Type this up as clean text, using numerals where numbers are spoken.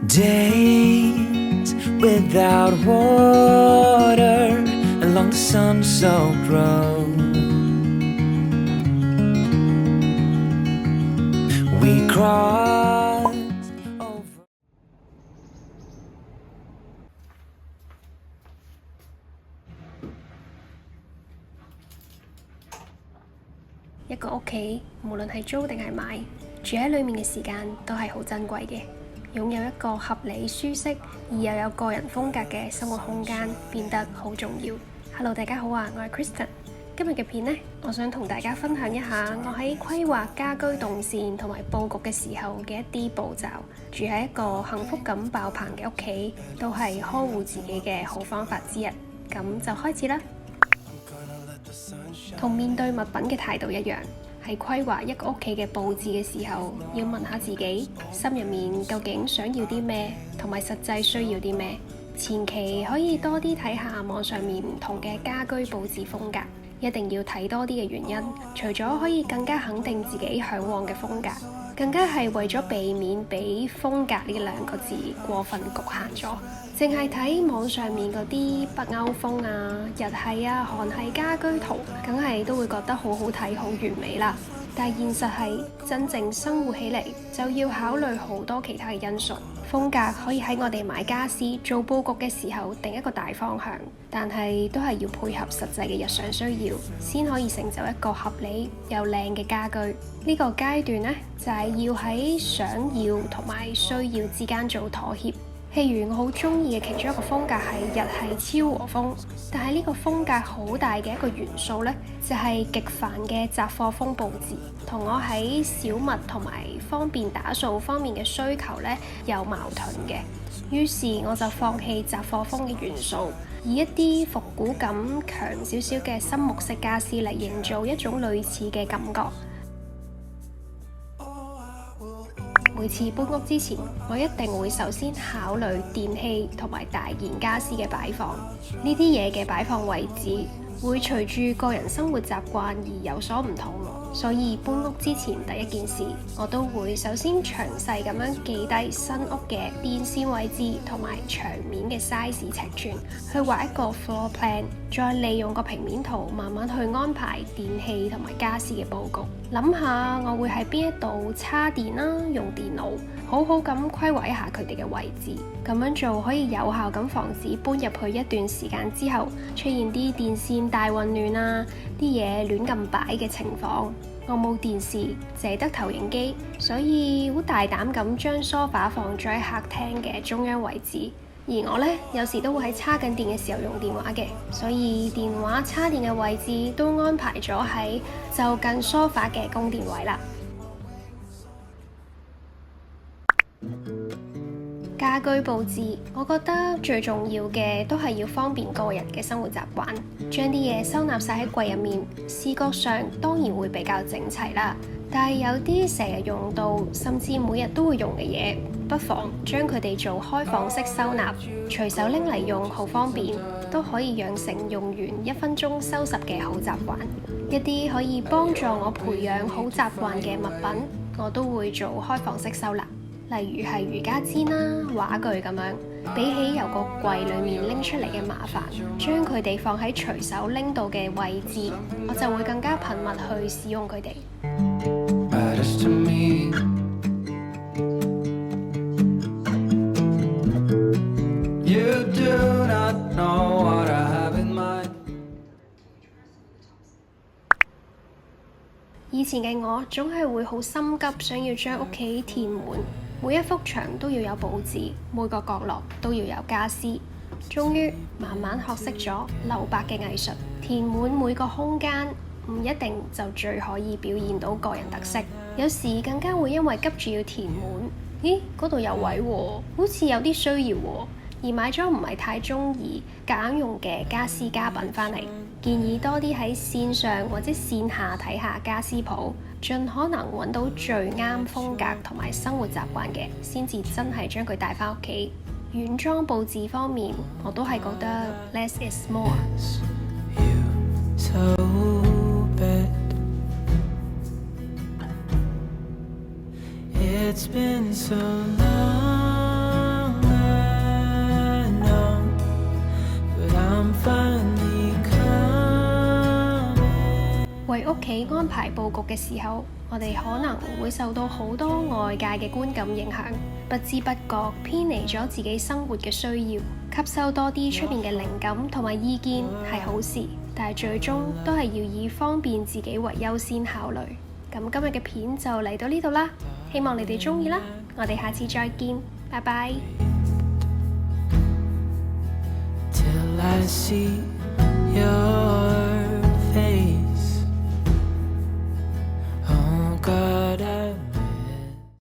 Days without water along the sun-soaked road. We crossed over. 一個屋企，無論係租定係買，住喺裡面嘅時間都係好珍貴嘅。擁有一個合理、舒適而又有個人風格嘅生活空間，變得好重要。Hello， 大家好啊，我係 Kristen。今日嘅片呢，我想同大家分享一下我喺規劃家居動線同埋佈局嘅時候嘅一啲步驟。住喺一個幸福感爆棚嘅屋企，都係呵護自己嘅好方法之一。咁就開始啦。同面對物品嘅態度一樣，喺規劃一個屋企嘅佈置嘅時候，要問下自己心入面究竟想要啲咩，同埋實際需要啲咩。前期可以多啲睇下網上面唔同嘅家居佈置風格，一定要睇多啲嘅原因，除咗可以更加肯定自己嚮往嘅風格，更加係為咗避免俾風格呢兩個字過分局限咗。淨係睇網上面嗰啲北歐風啊、日系啊、韓系家居圖，梗係都會覺得好好睇、好完美啦。但係現實係真正生活起嚟，就要考慮好多其他嘅因素。風格可以喺我哋買家私、做佈局嘅時候定一個大方向，但係都係要配合實際嘅日常需要，先可以成就一個合理又靚嘅家居。呢個階段呢，就係要喺想要同埋需要之間做妥協。譬如我好中意嘅其中一個風格係日系超和風，但係呢個風格好大嘅一個元素呢，就係極繁嘅雜貨風佈置，同我喺小物同埋方便打掃方面嘅需求呢有矛盾嘅。於是我就放棄雜貨風嘅元素，以一啲復古感強少少嘅新木色家私嚟營造一種類似嘅感覺。每次搬屋之前，我一定會首先考慮電器同埋大件家私嘅擺放。呢啲嘢嘅擺放位置會隨住個人生活習慣而有所唔同，所以搬屋之前第一件事，我都會首先詳細咁樣記低新屋嘅電線位置同埋牆面嘅 size 尺寸，去畫一個 floor plan， 再利用個平面圖慢慢去安排電器同埋家私嘅佈局。諗下我會喺邊一度插電啦，用電腦好好咁規劃一下佢哋嘅位置。咁樣做可以有效咁防止搬入去一段時間之後出現啲電線大混亂啊，啲嘢亂咁擺嘅情況。我冇電視，淨係得投影機，所以好大膽咁將梳化放咗喺客廳嘅中央位置。而我呢，有時都會喺叉緊電嘅時候用電話嘅，所以電話叉電嘅位置都安排咗喺就近梳化嘅供電位啦。家居佈置，我覺得最重要嘅都係要方便個人嘅生活習慣，將啲嘢收納晒喺櫃入面，視覺上當然會比較整齊啦。但係有啲成日用到，甚至每日都會用嘅嘢，不妨將佢哋做開放式收納，隨手拎嚟用，好方便，都可以養成用完1分鐘收拾嘅好習慣。一啲可以幫助我培養好習慣嘅物品，我都會做開放式收納。例如係瑜伽墊啦、畫具咁樣，比起由個櫃裡面拎出嚟嘅麻煩，將佢哋放喺隨手拎到嘅位置，我就會更加頻密去使用佢哋。以前嘅我總係會好心急，想要將屋企填滿，每一幅牆都要有佈置，每個角落都要有家私。終於慢慢學識咗留白嘅藝術，填滿每個空間，唔一定就最可以表現到個人特色。有時更加會因為急住要填滿，咦，嗰度有位喎，好似有啲需要喎，而買咗唔係太中意夾硬用嘅家私家品返嚟。建議多啲喺線上或者線下睇下家私鋪，盡可能揾到最啱風格同埋生活習慣嘅，先至真係將佢帶返屋企。軟裝佈置方面，我都係覺得 less is more。It's been so long 屋企安排佈局嘅時候，我哋可能會受到好多外界嘅觀感影響，不知不覺偏離咗自己生活嘅需要。吸收多啲出面嘅靈感同埋意見係好事，但係最終都係要以方便自己為優先考慮。咁今日嘅片就嚟到呢度啦，希望你哋鍾意啦，我哋下次再見，拜拜。 Till I see